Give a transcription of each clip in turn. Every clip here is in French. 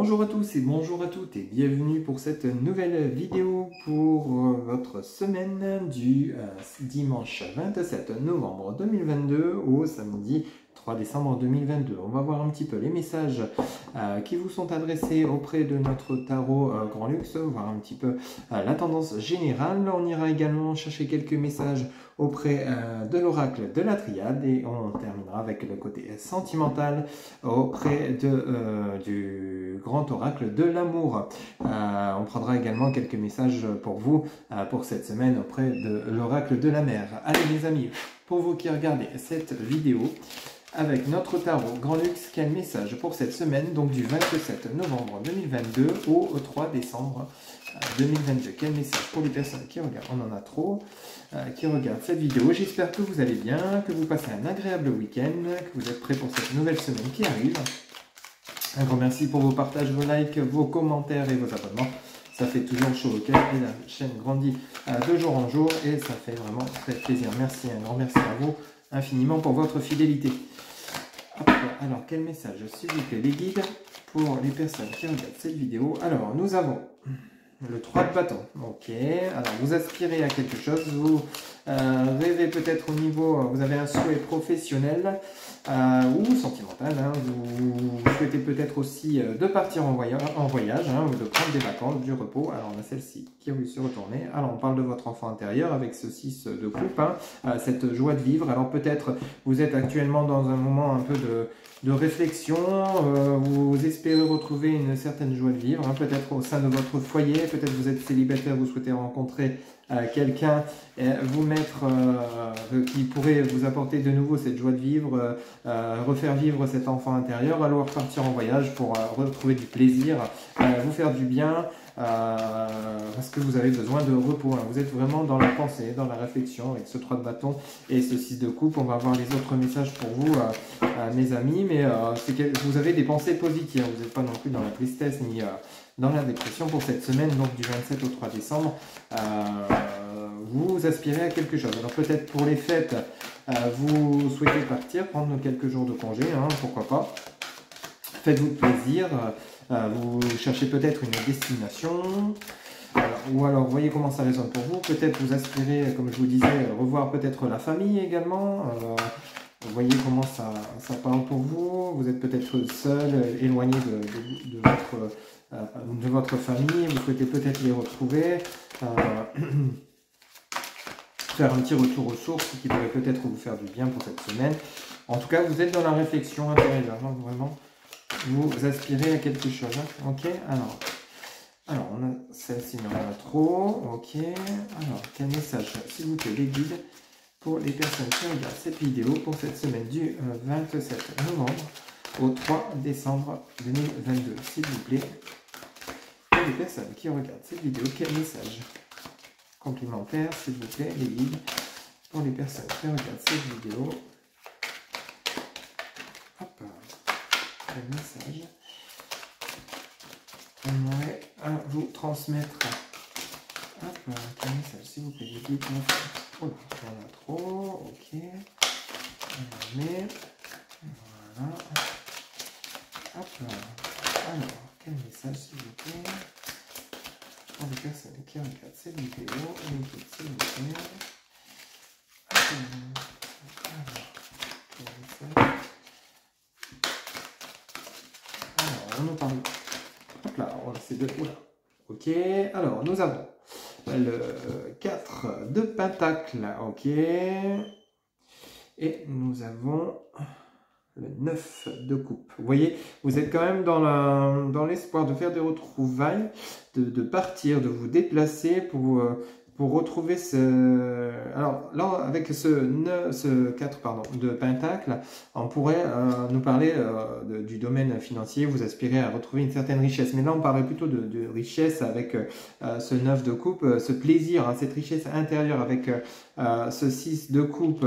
Bonjour à tous et bonjour à toutes et bienvenue pour cette nouvelle vidéo pour votre semaine du dimanche 27 novembre 2022 au samedi 3 décembre 2022. On va voir un petit peu les messages qui vous sont adressés auprès de notre tarot Grand Luxe, voir un petit peu la tendance générale. On ira également chercher quelques messages auprès de l'oracle de la triade et on terminera avec le côté sentimental auprès du grand oracle de l'amour. On prendra également quelques messages pour vous pour cette semaine auprès de l'oracle de la mer. Allez les amis, pour vous qui regardez cette vidéo avec notre tarot Grand Luxe, quel message pour cette semaine, donc du 27 novembre 2022 au 3 décembre 2022. Quel message pour les personnes qui regardent, on en a trop, qui regardent cette vidéo. J'espère que vous allez bien, que vous passez un agréable week-end, que vous êtes prêts pour cette nouvelle semaine qui arrive. Un grand merci pour vos partages, vos likes, vos commentaires et vos abonnements. Ça fait toujours chaud au cœur et la chaîne grandit de jour en jour et ça fait vraiment très plaisir. Merci, un grand merci à vous infiniment pour votre fidélité. Hop, alors, quel message, s'il vous plaît, les guides pour les personnes qui regardent cette vidéo. Alors, nous avons le 3 de bâton. Ok, alors vous aspirez à quelque chose, vous rêvez peut-être au niveau, vous avez un souhait professionnel ou sentimental, hein, vous souhaitez peut-être aussi de partir en voyage hein, ou de prendre des vacances, du repos. Alors on a celle-ci qui a voulu se retourner. Alors on parle de votre enfant intérieur avec ce 6 de coupe, hein, cette joie de vivre. Alors peut-être vous êtes actuellement dans un moment un peu de réflexion, vous espérez retrouver une certaine joie de vivre, hein, peut-être au sein de votre foyer, peut-être vous êtes célibataire, vous souhaitez rencontrer quelqu'un, vous mettre, qui pourrait vous apporter de nouveau cette joie de vivre, refaire vivre cet enfant intérieur, alors partir en voyage pour retrouver du plaisir, vous faire du bien, parce que vous avez besoin de repos, hein. Vous êtes vraiment dans la pensée, dans la réflexion avec ce 3 de bâton et ce 6 de coupe. On va voir les autres messages pour vous, mes amis, mais c'est que vous avez des pensées positives, vous n'êtes pas non plus dans la tristesse ni dans la dépression pour cette semaine, donc du 27 au 3 décembre. Vous aspirez à quelque chose. Alors peut-être pour les fêtes, vous souhaitez partir, prendre quelques jours de congé, hein, pourquoi pas. Faites-vous plaisir, vous cherchez peut-être une destination, ou alors voyez comment ça résonne pour vous. Peut-être vous aspirez, comme je vous disais, revoir peut-être la famille également. Vous voyez comment ça parle pour vous. Vous êtes peut-être seul, éloigné de votre famille. Vous souhaitez peut-être les retrouver. Faire un petit retour aux sources qui pourrait peut-être vous faire du bien pour cette semaine. En tout cas, vous êtes dans la réflexion intérieure, hein, vraiment. Vous aspirez à quelque chose. Hein, ok, alors on a celle-ci, mais on en a trop. Ok, alors quel message, s'il vous plaît, les guides pour les personnes qui regardent cette vidéo pour cette semaine du 27 novembre au 3 décembre 2022, s'il vous plaît. Pour les personnes qui regardent cette vidéo, quel message complémentaire, s'il vous plaît, les guides pour les personnes qui regardent cette vidéo. Hop, quel message j'aimerais vous transmettre. Hop, quel message, s'il vous plaît, les guides. Oh là, il y en a trop, ok. On met. Voilà. Hop. Alors, quel message, s'il vous plaît, pour les personnes qui regardent cette vidéo, les guides, s'il vous plaît. Alors, quel message. Alors, on nous parle. Hop là, c'est de. Oula. Ok, alors nous avons le 4 de pentacle, ok, et nous avons le 9 de coupe. Vous voyez, vous êtes quand même dans l'espoir de faire des retrouvailles, de partir, de vous déplacer pour retrouver ce... Alors là, avec ce 4 pardon, de pentacle, on pourrait nous parler du domaine financier. Vous aspirez à retrouver une certaine richesse. Mais là, on parlerait plutôt de richesse avec ce 9 de coupe, ce plaisir, hein, cette richesse intérieure avec ce 6 de coupe,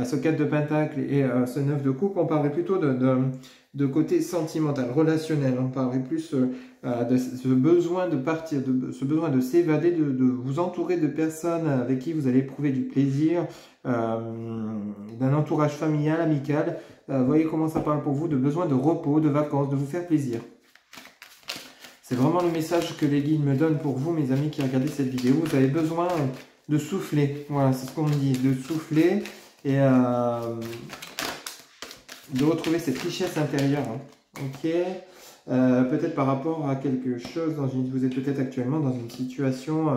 ce 4 de pentacle et ce 9 de coupe. On parlerait plutôt de côté sentimental, relationnel. On parlerait plus de ce besoin de partir, de ce besoin de s'évader, de vous entourer de personnes avec qui vous allez éprouver du plaisir, d'un entourage familial, amical. Voyez comment ça parle pour vous, de besoin de repos, de vacances, de vous faire plaisir. C'est vraiment le message que les guides me donnent pour vous, mes amis qui regardez cette vidéo. Vous avez besoin de souffler. Voilà, c'est ce qu'on me dit, de souffler et de retrouver cette richesse intérieure. Hein. Ok. Peut-être par rapport à quelque chose, vous êtes peut-être actuellement dans une situation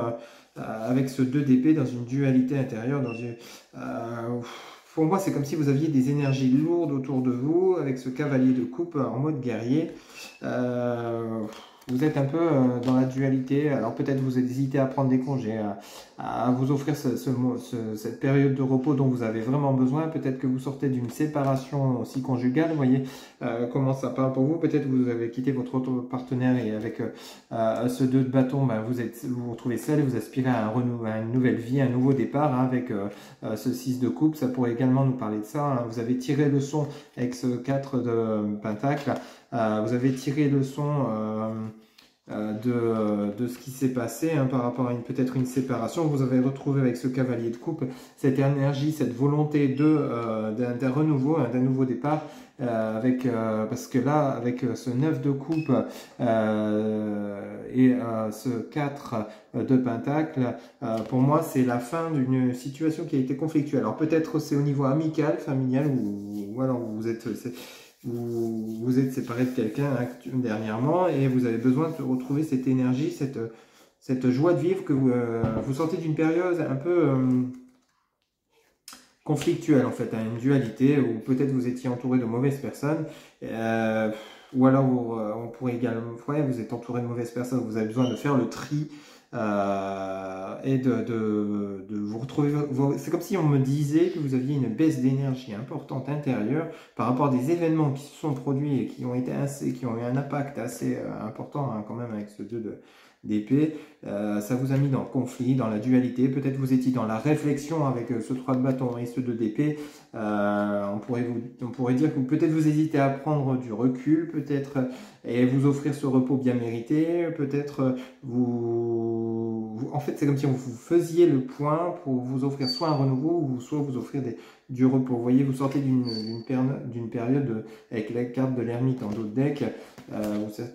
avec ce 2 d'épée, dans une dualité intérieure, pour moi c'est comme si vous aviez des énergies lourdes autour de vous, avec ce cavalier de coupe en mode guerrier. Vous êtes un peu dans la dualité, alors peut-être vous hésitez à prendre des congés, à vous offrir cette période de repos dont vous avez vraiment besoin. Peut-être que vous sortez d'une séparation aussi conjugale, vous voyez comment ça parle pour vous. Peut-être vous avez quitté votre autre partenaire et avec ce 2 de bâton, ben, vous vous retrouvez seul et vous aspirez à une nouvelle vie, un nouveau départ hein, avec ce 6 de coupe. Ça pourrait également nous parler de ça. Hein. Vous avez tiré le son avec ce 4 de pentacle. Vous avez tiré le son de ce qui s'est passé hein, par rapport à peut-être une séparation. Vous avez retrouvé avec ce cavalier de coupe cette énergie, cette volonté d'un renouveau, hein, d'un nouveau départ. Parce que là, avec ce 9 de coupe et ce 4 de pentacle, pour moi, c'est la fin d'une situation qui a été conflictuelle. Alors peut-être c'est au niveau amical, familial, ou alors vous êtes séparé de quelqu'un hein, dernièrement et vous avez besoin de retrouver cette énergie, cette joie de vivre que vous sortez d'une période un peu conflictuelle en fait, hein, une dualité où peut-être vous étiez entouré de mauvaises personnes ou alors on pourrait également, ouais, vous êtes entouré de mauvaises personnes, vous avez besoin de faire le tri et de vous retrouver. C'est comme si on me disait que vous aviez une baisse d'énergie importante intérieure par rapport à des événements qui se sont produits et qui ont eu un impact assez important hein, quand même avec ce 2 d'épée. Ça vous a mis dans le conflit, dans la dualité. Peut-être vous étiez dans la réflexion avec ce 3 de bâton et ce 2 d'épée. On pourrait dire que peut-être vous hésitez à prendre du recul, peut-être et vous offrir ce repos bien mérité. Peut-être en fait, c'est comme si vous faisiez le point pour vous offrir soit un renouveau ou soit vous offrir du repos. Vous voyez, vous sortez d'une période avec la carte de l'ermite en dos de deck.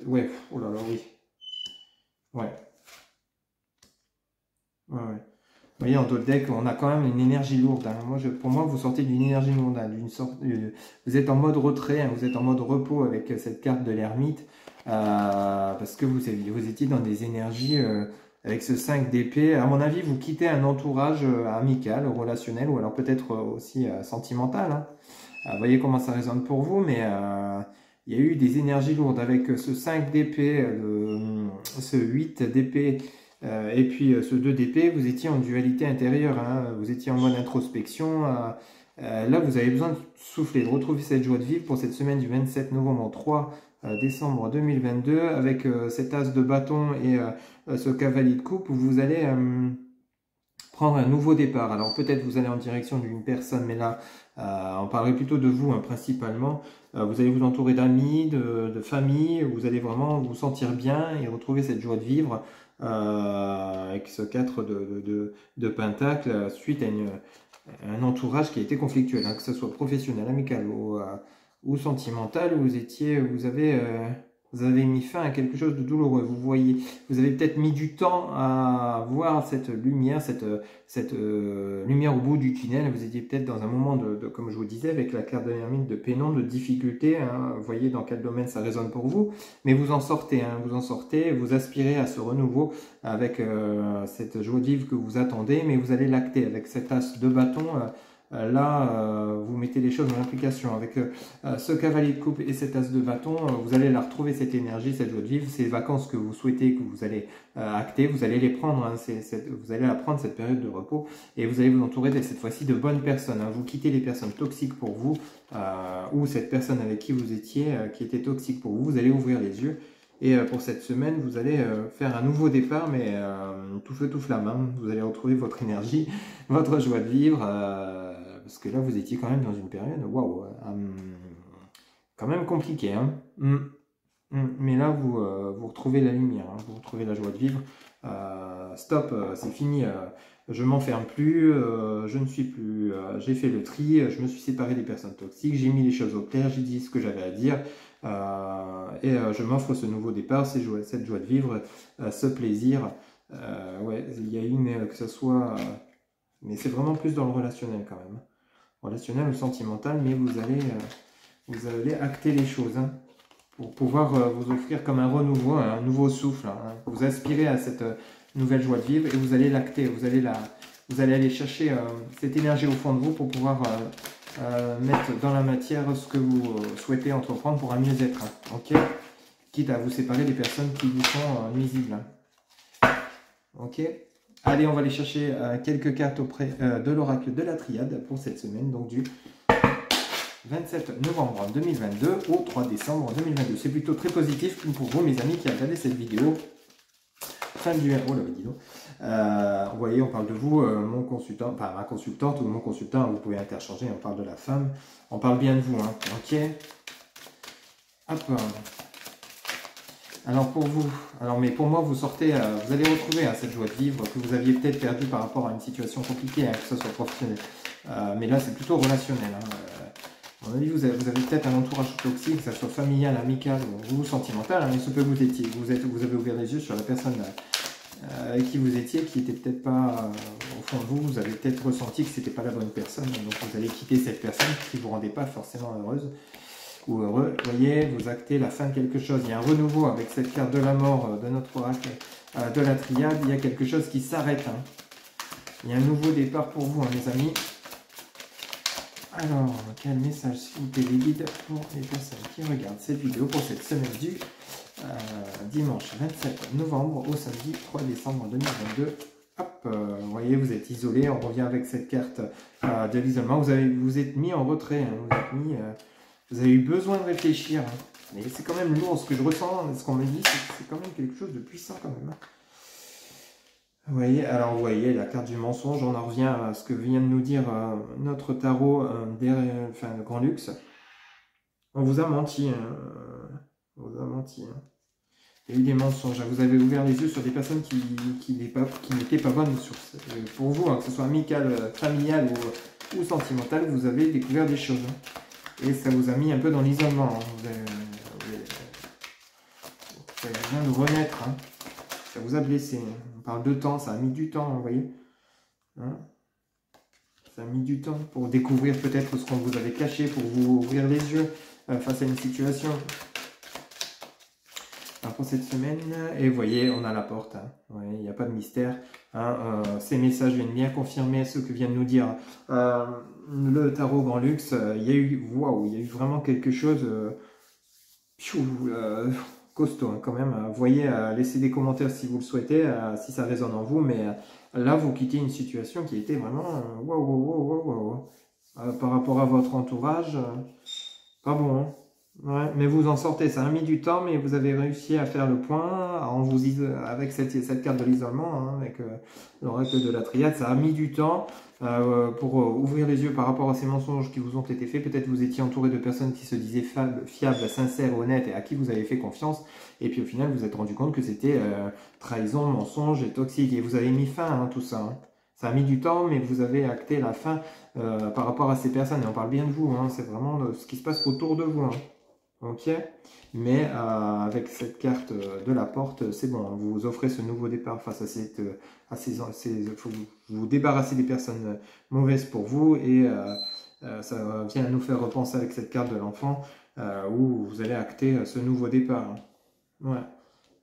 Ouais, oh là là, oui. Ouais. Ouais. Vous voyez, en dos de deck, on a quand même une énergie lourde. Hein. Pour moi, vous sortez d'une énergie lourde, hein, vous êtes en mode retrait, hein, vous êtes en mode repos avec cette carte de l'ermite, parce que vous étiez dans des énergies avec ce 5 d'épée. À mon avis, vous quittez un entourage amical, relationnel, ou alors peut-être aussi sentimental. Hein. Vous voyez comment ça résonne pour vous, mais il y a eu des énergies lourdes avec ce 5 d'épée, ce 8 d'épée, et puis ce 2 d'épée, vous étiez en dualité intérieure, hein, vous étiez en mode introspection. Là, vous avez besoin de souffler, de retrouver cette joie de vivre pour cette semaine du 27 novembre au 3 décembre 2022, avec cet as de bâton et ce cavalier de coupe, où vous allez prendre un nouveau départ. Alors peut-être vous allez en direction d'une personne, mais là, on parlerait plutôt de vous, hein, principalement. Vous allez vous entourer d'amis, de famille, vous allez vraiment vous sentir bien et retrouver cette joie de vivre avec ce 4 de pentacle suite à un entourage qui a été conflictuel, hein, que ce soit professionnel, amical ou sentimental, où vous avez mis fin à quelque chose de douloureux. Vous avez peut-être mis du temps à voir cette lumière, cette lumière au bout du tunnel. Vous étiez peut-être dans un moment comme je vous disais, avec la carte de l'ermite, de pénombre, de difficulté. Hein, vous voyez dans quel domaine ça résonne pour vous. Mais vous en sortez, hein, vous aspirez à ce renouveau avec cette joie de vivre que vous attendez, mais vous allez l'acter avec cet as de bâton. Vous mettez les choses en application avec ce cavalier de coupe et cet as de bâton. Vous allez la retrouver, cette énergie, cette joie de vivre, ces vacances que vous souhaitez, que vous allez acter, vous allez les prendre, hein, vous allez la prendre cette période de repos et vous allez vous entourer cette fois-ci de bonnes personnes. Hein. Vous quittez les personnes toxiques pour vous ou cette personne avec qui vous étiez qui était toxique pour vous. Vous allez ouvrir les yeux. Et pour cette semaine, vous allez faire un nouveau départ, mais tout feu, tout flamme. Hein. Vous allez retrouver votre énergie, votre joie de vivre, parce que là, vous étiez quand même dans une période, waouh, quand même compliquée. Hein. Mais là, vous retrouvez la lumière, hein. Vous retrouvez la joie de vivre. Stop, c'est fini. je m'enferme plus, je ne suis plus, j'ai fait le tri, je me suis séparé des personnes toxiques, j'ai mis les choses au clair, j'ai dit ce que j'avais à dire, et je m'offre ce nouveau départ, cette joie de vivre, ce plaisir. Ouais, il y a une, que ce soit, mais c'est vraiment plus dans le relationnel quand même, relationnel ou sentimental, mais vous allez acter les choses, hein, pour pouvoir vous offrir comme un renouveau, un nouveau souffle, hein, vous aspirez à cette nouvelle joie de vivre et vous allez l'acter, vous allez aller chercher cette énergie au fond de vous pour pouvoir mettre dans la matière ce que vous souhaitez entreprendre pour un mieux-être, hein, ok, quitte à vous séparer des personnes qui vous sont nuisibles, hein. Ok, allez, on va aller chercher quelques cartes auprès de l'oracle de la triade pour cette semaine, donc du 27 novembre 2022 au 3 décembre 2022. C'est plutôt très positif pour vous, mes amis, qui regardez cette vidéo. Fin du... Oh là, dis donc. Vous voyez, on parle de vous, mon consultant, enfin ma consultante ou mon consultant, vous pouvez interchanger, on parle de la femme. On parle bien de vous, hein. Ok. Hop. Alors pour vous, mais pour moi, vous sortez, vous allez retrouver cette joie de vivre que vous aviez peut-être perdue par rapport à une situation compliquée, hein, que ce soit professionnel. Mais là, c'est plutôt relationnel, hein. À mon avis, vous avez peut-être un entourage toxique, que ce soit familial, amical ou sentimental, hein, mais ce que vous étiez. Vous avez ouvert les yeux sur la personne avec qui vous étiez, qui n'était peut-être pas au fond de vous. Vous avez peut-être ressenti que ce n'était pas la bonne personne, donc vous allez quitter cette personne qui ne vous rendait pas forcément heureuse ou heureux. Vous voyez, vous actez la fin de quelque chose. Il y a un renouveau avec cette carte de la mort de notre oracle de la triade. Il y a quelque chose qui s'arrête, hein. Il y a un nouveau départ pour vous, hein, mes amis. Alors, quel message s'il vous plaît les guides pour les personnes qui regardent cette vidéo pour cette semaine du dimanche 27 novembre au samedi 3 décembre 2022. Hop, vous voyez, vous êtes isolé, on revient avec cette carte de l'isolement. Vous êtes mis en retrait, hein, vous avez eu besoin de réfléchir, hein. Mais c'est quand même lourd, ce que je ressens, ce qu'on me dit, c'est quand même quelque chose de puissant quand même, hein. Vous voyez, alors vous voyez la carte du mensonge, on en revient à ce que vient de nous dire notre tarot de Grand Luxe. On vous a menti, hein. On vous a menti, hein. Il y a eu des mensonges, hein. Vous avez ouvert les yeux sur des personnes qui n'étaient pas bonnes pour vous, hein, que ce soit amical, familial ou sentimental, vous avez découvert des choses, hein. Et ça vous a mis un peu dans l'isolement, hein. Vous avez besoin de renaître, hein. Ça vous a blessé, hein. On parle de temps, ça a mis du temps, vous voyez, hein, ça a mis du temps pour découvrir peut-être ce qu'on vous avait caché, pour vous ouvrir les yeux face à une situation. Alors pour cette semaine, et vous voyez, on a la porte, hein. Il n'y a pas de mystère, hein. Ces messages viennent bien confirmer ce que vient de nous dire le tarot Grand Luxe. Il y a eu vraiment quelque chose costaud, hein, quand même. Vous voyez, laissez des commentaires si vous le souhaitez, si ça résonne en vous, mais là vous quittez une situation qui était vraiment par rapport à votre entourage, pas bon, hein. Ouais, mais vous en sortez, ça a mis du temps, mais vous avez réussi à faire le point avec cette carte de l'isolement, hein, avec l'oracle de la triade. Ça a mis du temps pour ouvrir les yeux par rapport à ces mensonges qui vous ont été faits. Peut-être vous étiez entouré de personnes qui se disaient fiables, sincères, honnêtes et à qui vous avez fait confiance. Et puis au final, vous vous êtes rendu compte que c'était trahison, mensonge et toxique. Et vous avez mis fin à tout ça, hein. Ça a mis du temps, mais vous avez acté la fin par rapport à ces personnes. Et on parle bien de vous, hein. C'est vraiment ce qui se passe autour de vous, hein. Ok, mais avec cette carte de la porte, c'est bon, vous vous offrez ce nouveau départ face à vous débarrasser des personnes mauvaises pour vous, et ça vient nous faire repenser avec cette carte de l'enfant où vous allez acter ce nouveau départ, hein. Ouais.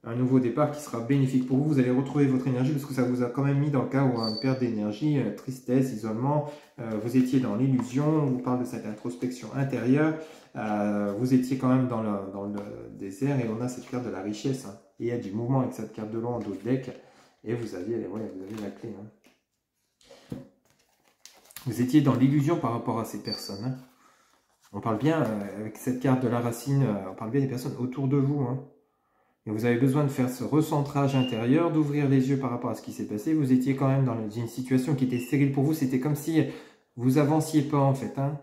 Un nouveau départ qui sera bénéfique pour vous. Vous allez retrouver votre énergie parce que ça vous a quand même mis dans le cas où une perte d'énergie, tristesse, isolement, vous étiez dans l'illusion. On vous parle de cette introspection intérieure. Vous étiez quand même dans le désert et on a cette carte de la richesse, hein. Et il y a du mouvement avec cette carte de l'eau en dos de deck et vous aviez la clé, hein. Vous étiez dans l'illusion par rapport à ces personnes, hein. On parle bien avec cette carte de la racine, on parle bien des personnes autour de vous, hein. Et vous avez besoin de faire ce recentrage intérieur, d'ouvrir les yeux par rapport à ce qui s'est passé. Vous étiez quand même dans une situation qui était stérile pour vous. C'était comme si vous avanciez pas en fait, hein.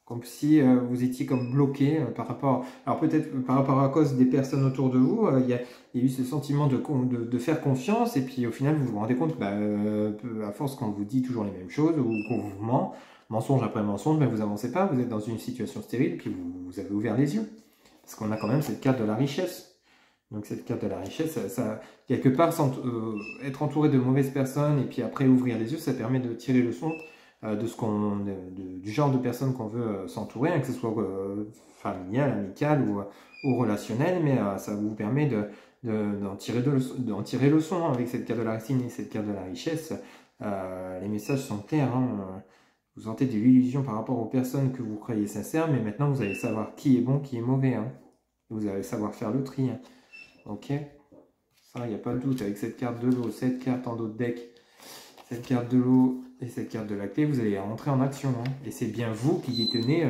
comme si vous étiez comme bloqué par rapport, alors peut-être par rapport à cause des personnes autour de vous, il y a eu ce sentiment de faire confiance, et puis au final vous vous rendez compte, bah, à force qu'on vous dit toujours les mêmes choses, ou qu'on vous ment, mensonge après mensonge, mais vous avancez pas, vous êtes dans une situation stérile, puis vous avez ouvert les yeux. Parce qu'on a quand même cette carte de la richesse. Donc cette carte de la richesse, quelque part, être entouré de mauvaises personnes et puis après ouvrir les yeux, ça permet de tirer le son du genre de personnes qu'on veut s'entourer, hein, que ce soit familial, amical ou relationnel, mais ça vous permet d'en tirer le son avec cette carte de la racine et cette carte de la richesse. Les messages sont clairs, hein. Vous sentez de l'illusion par rapport aux personnes que vous croyez sincères, mais maintenant vous allez savoir qui est bon, qui est mauvais, hein. Vous allez savoir faire le tri, hein. Ok, ça, il n'y a pas de doute. Avec cette carte de l'eau, cette carte en dos de deck, cette carte de l'eau et cette carte de la clé, vous allez rentrer en action, hein. Et c'est bien vous qui détenez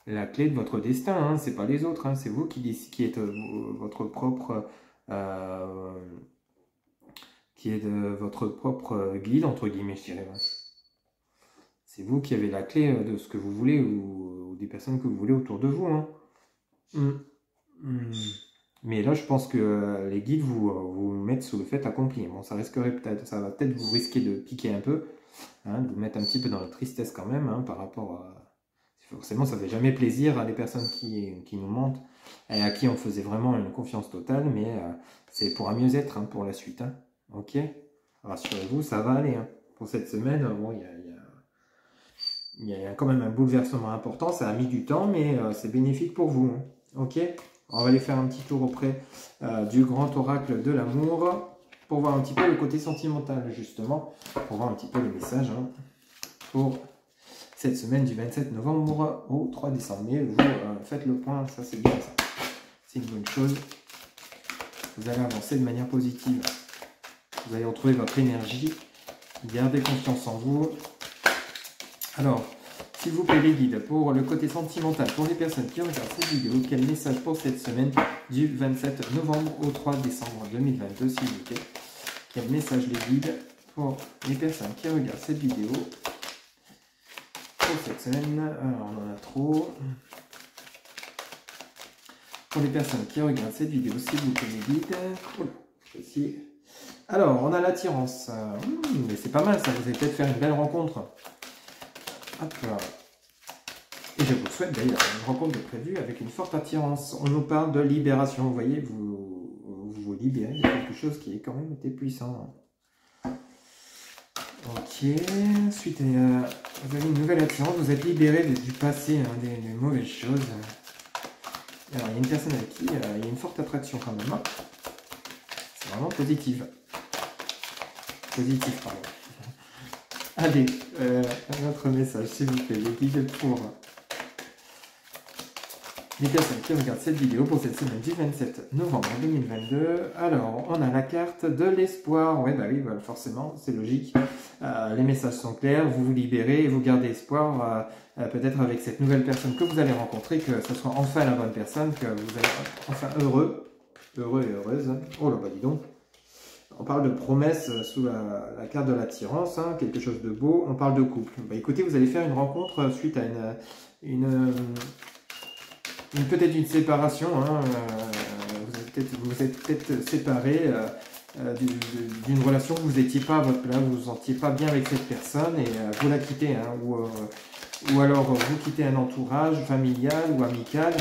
la clé de votre destin, hein. C'est pas les autres, hein. C'est vous qui êtes votre propre guide, entre guillemets, je dirais. C'est vous qui avez la clé de ce que vous voulez ou des personnes que vous voulez autour de vous, hein. Mais là, je pense que les guides vous mettent sous le fait accompli. Bon, ça va peut-être vous risquer de piquer un peu, hein, de vous mettre un petit peu dans la tristesse quand même, hein, par rapport à... Forcément, ça ne fait jamais plaisir à des personnes qui nous mentent et à qui on faisait vraiment une confiance totale, mais c'est pour un mieux-être, hein, pour la suite, hein. Ok, rassurez-vous, ça va aller, hein. Pour cette semaine, bon, il y a quand même un bouleversement important, ça a mis du temps, mais c'est bénéfique pour vous, hein. Ok, on va aller faire un petit tour auprès du grand oracle de l'amour pour voir un petit peu le côté sentimental, justement, pour voir un petit peu les messages, hein, pour cette semaine du 27 novembre au 3 décembre. Mais vous faites le point, ça c'est bien, ça. C'est une bonne chose. Vous allez avancer de manière positive. Vous allez retrouver votre énergie. Gardez confiance en vous. Alors, s'il vous plaît les guides, pour le côté sentimental, pour les personnes qui regardent cette vidéo, quel message pour cette semaine du 27 novembre au 3 décembre 2022, s'il vous plaît. Quel message les guides pour les personnes qui regardent cette vidéo pour cette semaine. Alors, on en a trop. Pour les personnes qui regardent cette vidéo, s'il vous plaît les guides. Ici. Alors, on a l'attirance. Mais c'est pas mal ça, vous allez peut-être faire une belle rencontre. Hop là. Et je vous souhaite d'ailleurs une rencontre de prévue avec une forte attirance. On nous parle de libération. Vous voyez, vous libérez de quelque chose qui est quand même été puissant. Ok. Ensuite, vous avez une nouvelle attirance. Vous êtes libéré du passé, hein, des mauvaises choses. Alors, il y a une personne avec qui il y a une forte attraction quand même, hein. C'est vraiment positif. Positif, pardon. Allez, un autre message, s'il vous plaît, les guides pour les personnes qui regardent cette vidéo pour cette semaine du 27 novembre 2022. Alors, on a la carte de l'espoir. Ouais, bah oui, bah forcément, c'est logique. Les messages sont clairs, vous vous libérez et vous gardez espoir, peut-être avec cette nouvelle personne que vous allez rencontrer, que ce soit enfin la bonne personne, que vous allez enfin heureux et heureuse. Oh là, bah dis donc. On parle de promesse sous la carte de l'attirance, hein, quelque chose de beau. On parle de couple. Bah, écoutez, vous allez faire une rencontre suite à peut-être une séparation. Hein, vous êtes peut-être séparés d'une relation où vous n'étiez pas à votre place, vous ne vous sentiez pas bien avec cette personne et vous la quittez. Hein, ou alors vous quittez un entourage familial ou amical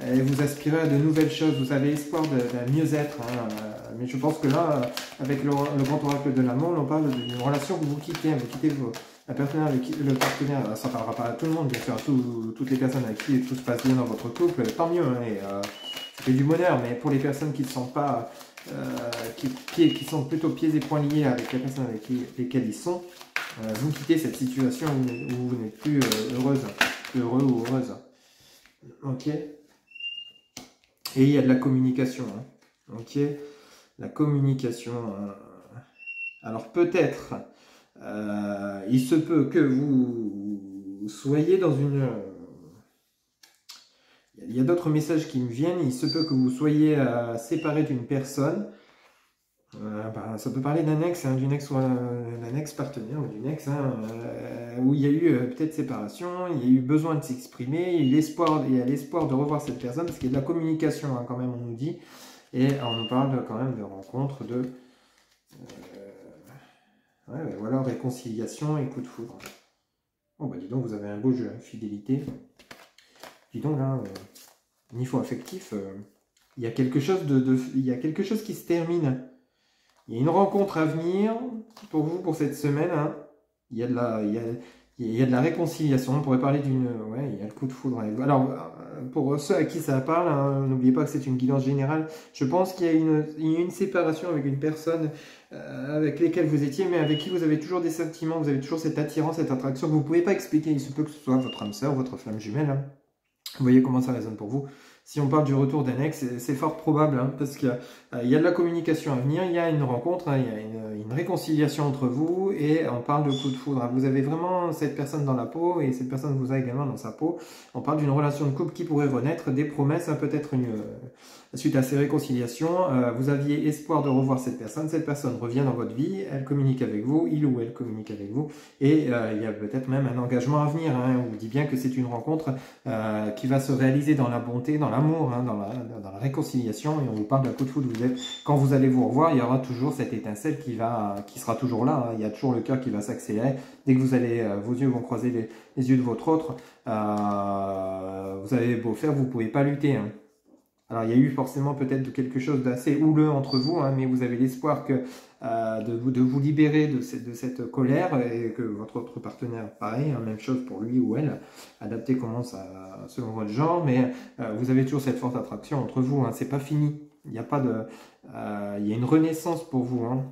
et vous aspirez à de nouvelles choses, vous avez espoir d'un mieux-être. Hein, mais je pense que là, avec le grand oracle de l'amour, on parle d'une relation que vous quittez. Vous quittez la personne avec qui, le partenaire, ça ne parlera pas à tout le monde, bien sûr, à toutes les personnes avec qui tout se passe bien dans votre couple, tant mieux. Hein, et ça fait du bonheur, mais pour les personnes qui ne sont pas, qui sont plutôt pieds et poings liés avec les personnes avec lesquelles ils sont, vous quittez cette situation où vous n'êtes plus heureux ou heureuse. Ok. Et il y a de la communication. Hein. Ok. La communication. Alors peut-être, il se peut que vous soyez dans une... Il y a d'autres messages qui me viennent. Il se peut que vous soyez séparé d'une personne. Ça peut parler d'un ex, hein, d'une ex ou d'un ex-partenaire ou d'une ex, hein, où il y a eu peut-être séparation, il y a eu besoin de s'exprimer, il y a l'espoir de revoir cette personne, parce qu'il y a de la communication hein, quand même, on nous dit, et on nous parle quand même de rencontres, de ou alors réconciliation et coup de foudre. Oh bah dis donc, vous avez un beau jeu, hein, fidélité. Dis donc là, niveau affectif, il y a quelque chose il y a quelque chose qui se termine. Il y a une rencontre à venir pour vous pour cette semaine. Hein. Il y a de la réconciliation. On pourrait parler d'une... Ouais, il y a le coup de foudre. Alors, pour ceux à qui ça parle, hein, n'oubliez pas que c'est une guidance générale. Je pense qu'il y a une séparation avec une personne avec laquelle vous étiez, mais avec qui vous avez toujours des sentiments, vous avez toujours cette attirance, cette attraction que vous ne pouvez pas expliquer. Il se peut que ce soit votre âme sœur, votre flamme jumelle. Hein. Vous voyez comment ça résonne pour vous. Si on parle du retour d'un ex, c'est fort probable, hein, parce qu'il y a de la communication à venir, il y a une rencontre, hein, il y a une réconciliation entre vous, et on parle de coup de foudre. Vous avez vraiment cette personne dans la peau, et cette personne vous a également dans sa peau. On parle d'une relation de couple qui pourrait renaître, des promesses, hein, peut-être suite à ces réconciliations, vous aviez espoir de revoir cette personne revient dans votre vie, elle communique avec vous, il ou elle communique avec vous, et il y a peut-être même un engagement à venir. Hein, on vous dit bien que c'est une rencontre qui va se réaliser dans la bonté, dans l'amour, hein, dans la réconciliation, et on vous parle d'un coup de foudre. Quand vous allez vous revoir, il y aura toujours cette étincelle qui sera toujours là, hein, il y a toujours le cœur qui va s'accélérer, dès que vous allez, vos yeux vont croiser les yeux de votre autre, vous avez beau faire, vous ne pouvez pas lutter. Hein. Alors, il y a eu forcément peut-être quelque chose d'assez houleux entre vous, hein, mais vous avez l'espoir de vous libérer de cette colère, et que votre autre partenaire, pareil, hein, même chose pour lui ou elle, adapté comment ça, selon votre genre, mais vous avez toujours cette forte attraction entre vous, hein, c'est pas fini, il y a pas de, il y a une renaissance pour vous, hein,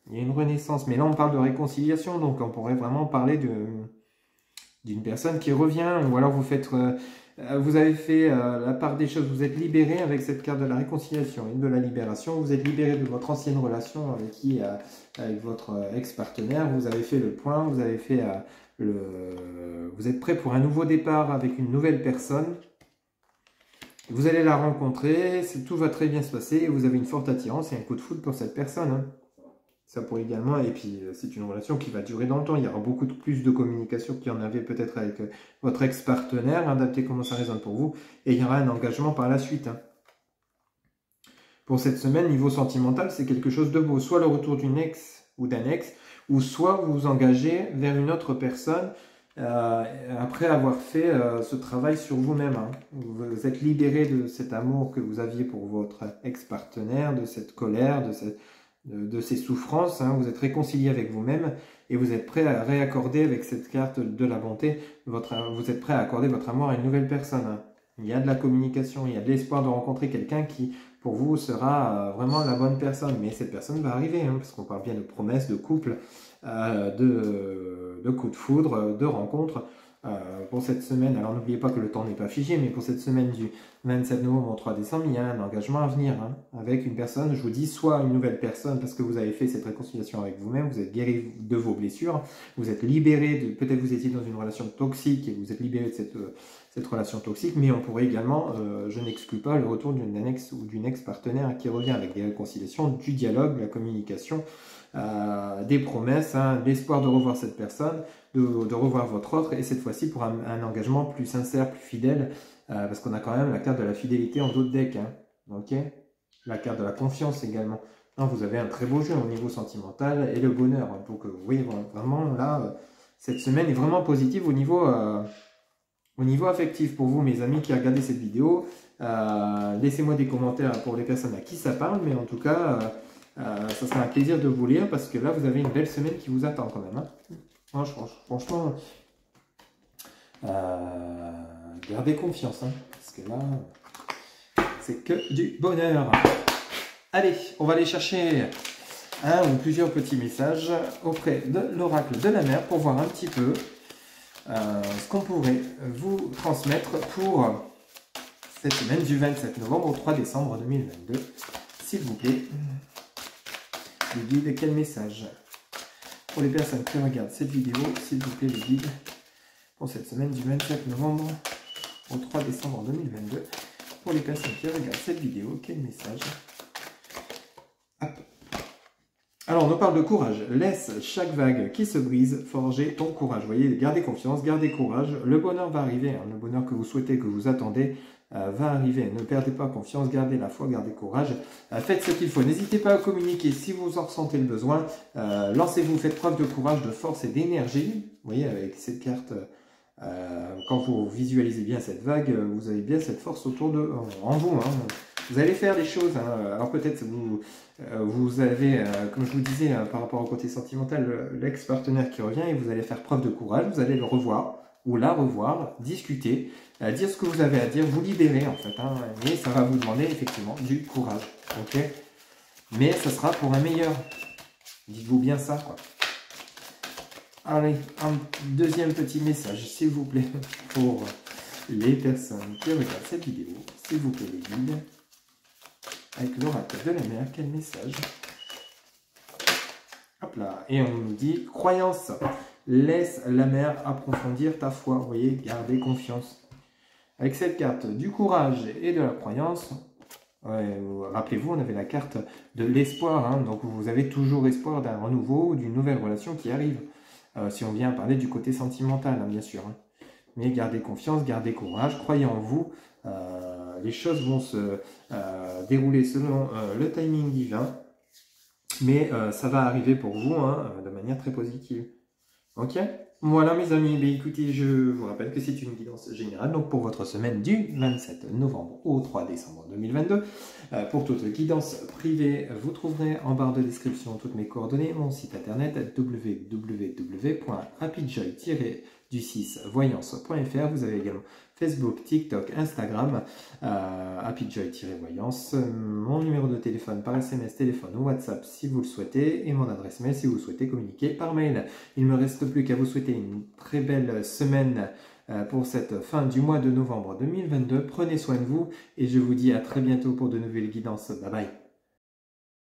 il y a une renaissance, mais là on parle de réconciliation, donc on pourrait vraiment parler d'une personne qui revient, ou alors vous avez fait la part des choses, vous êtes libéré avec cette carte de la réconciliation et de la libération, vous êtes libéré de votre ancienne relation avec votre ex-partenaire, vous avez fait le point, vous avez fait vous êtes prêt pour un nouveau départ avec une nouvelle personne, vous allez la rencontrer, tout va très bien se passer, et vous avez une forte attirance et un coup de foudre pour cette personne. Hein. Ça pourrait également, et puis c'est une relation qui va durer dans le temps, il y aura beaucoup plus de communication qu'il y en avait peut-être avec votre ex-partenaire, adapté comment ça résonne pour vous, et il y aura un engagement par la suite. Hein. Pour cette semaine, niveau sentimental, c'est quelque chose de beau, soit le retour d'une ex ou d'un ex, ou soit vous vous engagez vers une autre personne après avoir fait ce travail sur vous-même. Hein. Vous êtes libéré de cet amour que vous aviez pour votre ex-partenaire, de cette colère, de ces souffrances, hein, vous êtes réconcilié avec vous-même et vous êtes prêt à réaccorder avec cette carte de la bonté, vous êtes prêt à accorder votre amour à une nouvelle personne. Hein. Il y a de la communication, il y a de l'espoir de rencontrer quelqu'un qui, pour vous, sera vraiment la bonne personne. Mais cette personne va arriver, hein, parce qu'on parle bien de promesses, de couple, de coups de foudre, de rencontres. Pour cette semaine, alors n'oubliez pas que le temps n'est pas figé, mais pour cette semaine du 27 novembre au 3 décembre, il y a un engagement à venir hein, avec une personne, je vous dis, soit une nouvelle personne parce que vous avez fait cette réconciliation avec vous-même, vous êtes guéri de vos blessures, vous êtes libéré peut-être vous étiez dans une relation toxique et vous êtes libéré de cette relation toxique, mais on pourrait également, je n'exclus pas le retour d'un ex ou d'une ex-partenaire qui revient avec des réconciliations, du dialogue, de la communication, des promesses, hein, l'espoir de revoir cette personne, de revoir votre autre, et cette fois-ci pour un engagement plus sincère, plus fidèle, parce qu'on a quand même la carte de la fidélité en dos de deck, hein, ok, la carte de la confiance également. Non, vous avez un très beau jeu au niveau sentimental et le bonheur, hein, donc vous voyez vraiment là, cette semaine est vraiment positive au niveau affectif pour vous, mes amis qui regardez cette vidéo. Laissez-moi des commentaires pour les personnes à qui ça parle, mais en tout cas, ça sera un plaisir de vous lire parce que là, vous avez une belle semaine qui vous attend quand même. Hein. Franchement, gardez confiance, hein, parce que là, c'est que du bonheur. Allez, on va aller chercher un ou plusieurs petits messages auprès de l'oracle de la mer pour voir un petit peu ce qu'on pourrait vous transmettre pour cette semaine du 27 novembre au 3 décembre 2022. S'il vous plaît, les guides, quel message pour les personnes qui regardent cette vidéo, s'il vous plaît, les guides, pour cette semaine du 27 novembre au 3 décembre 2022. Pour les personnes qui regardent cette vidéo, quel message? Hop. Alors, on nous parle de courage. Laisse chaque vague qui se brise forger ton courage. Vous voyez, gardez confiance, gardez courage. Le bonheur va arriver. Hein. Le bonheur que vous souhaitez, que vous attendez, va arriver. Ne perdez pas confiance, gardez la foi, gardez courage. Faites ce qu'il faut. N'hésitez pas à communiquer si vous en ressentez le besoin. Lancez-vous, faites preuve de courage, de force et d'énergie. Vous voyez, avec cette carte, quand vous visualisez bien cette vague, vous avez bien cette force autour de en vous. Hein. Vous allez faire des choses. Hein. Alors peut-être vous avez, comme je vous disais, par rapport au côté sentimental, l'ex-partenaire qui revient et vous allez faire preuve de courage. Vous allez le revoir ou la revoir, discuter, dire ce que vous avez à dire, vous libérer en fait. Hein. Et ça va vous demander effectivement du courage. Ok, mais ça sera pour un meilleur. Dites-vous bien ça, quoi. Allez, un deuxième petit message, s'il vous plaît, pour les personnes qui regardent cette vidéo. S'il vous plaît, les guides. Avec l'oracle de la mer, quel message? Hop là, et on nous dit, croyance, laisse la mer approfondir ta foi. Vous voyez, gardez confiance. Avec cette carte du courage et de la croyance, rappelez-vous, on avait la carte de l'espoir. Hein, donc vous avez toujours espoir d'un renouveau ou d'une nouvelle relation qui arrive. Si on vient parler du côté sentimental, hein, bien sûr. Hein. Mais gardez confiance, gardez courage, croyez en vous. Les choses vont se dérouler selon le timing divin. Mais ça va arriver pour vous hein, de manière très positive. Ok? Voilà mes amis, bien, écoutez, je vous rappelle que c'est une guidance générale donc pour votre semaine du 27 novembre au 3 décembre 2022. Pour toute guidance privée, vous trouverez en barre de description toutes mes coordonnées, mon site internet www.happyjoy-voyance.fr. Vous avez également Facebook, TikTok, Instagram, happyjoy-voyance, mon numéro de téléphone par SMS, téléphone ou WhatsApp si vous le souhaitez, et mon adresse mail si vous souhaitez communiquer par mail. Il ne me reste plus qu'à vous souhaiter une très belle semaine pour cette fin du mois de novembre 2022. Prenez soin de vous et je vous dis à très bientôt pour de nouvelles guidances. Bye bye.